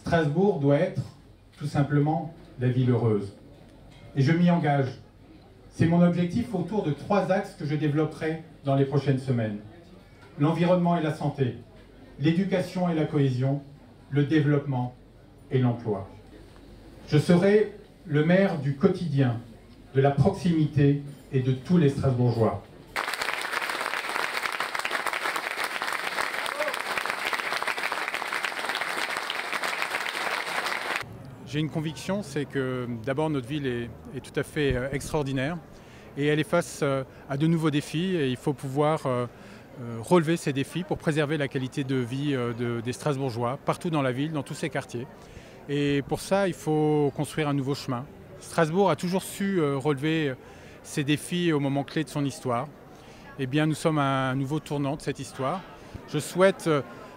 Strasbourg doit être tout simplement la ville heureuse. Et je m'y engage. C'est mon objectif autour de 3 axes que je développerai dans les prochaines semaines. L'environnement et la santé, l'éducation et la cohésion, le développement et l'emploi. Je serai le maire du quotidien, de la proximité et de tous les Strasbourgeois. J'ai une conviction, c'est que d'abord notre ville est tout à fait extraordinaire et elle est face à de nouveaux défis et il faut pouvoir relever ces défis pour préserver la qualité de vie des Strasbourgeois partout dans la ville, dans tous ses quartiers. Et pour ça, il faut construire un nouveau chemin. Strasbourg a toujours su relever ces défis au moment clé de son histoire. Eh bien, nous sommes à un nouveau tournant de cette histoire. Je souhaite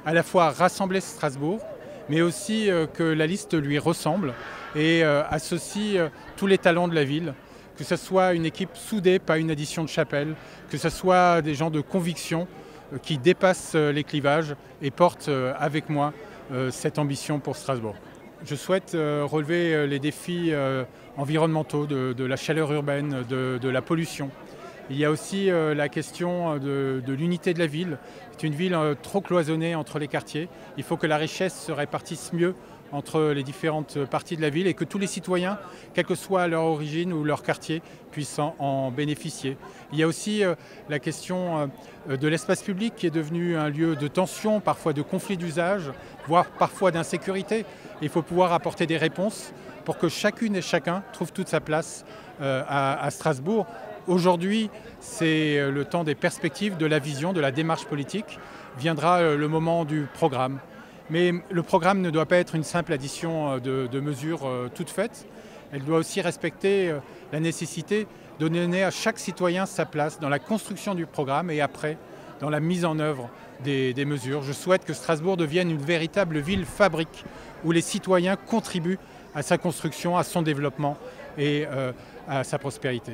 à la fois rassembler Strasbourg, mais aussi que la liste lui ressemble et associe tous les talents de la ville, que ce soit une équipe soudée, pas une addition de chapelle, que ce soit des gens de conviction qui dépassent les clivages et portent avec moi cette ambition pour Strasbourg. Je souhaite relever les défis environnementaux, de la chaleur urbaine, de la pollution. Il y a aussi la question de l'unité de la ville. C'est une ville trop cloisonnée entre les quartiers. Il faut que la richesse se répartisse mieux entre les différentes parties de la ville et que tous les citoyens, quelle que soit leur origine ou leur quartier, puissent en bénéficier. Il y a aussi la question de l'espace public qui est devenu un lieu de tension, parfois de conflit d'usage, voire parfois d'insécurité. Il faut pouvoir apporter des réponses pour que chacune et chacun trouve toute sa place à Strasbourg. Aujourd'hui, c'est le temps des perspectives, de la vision, de la démarche politique. Viendra le moment du programme. Mais le programme ne doit pas être une simple addition de mesures toutes faites. Elle doit aussi respecter la nécessité de donner à chaque citoyen sa place dans la construction du programme et après, dans la mise en œuvre des mesures. Je souhaite que Strasbourg devienne une véritable ville fabrique où les citoyens contribuent à sa construction, à son développement et à sa prospérité.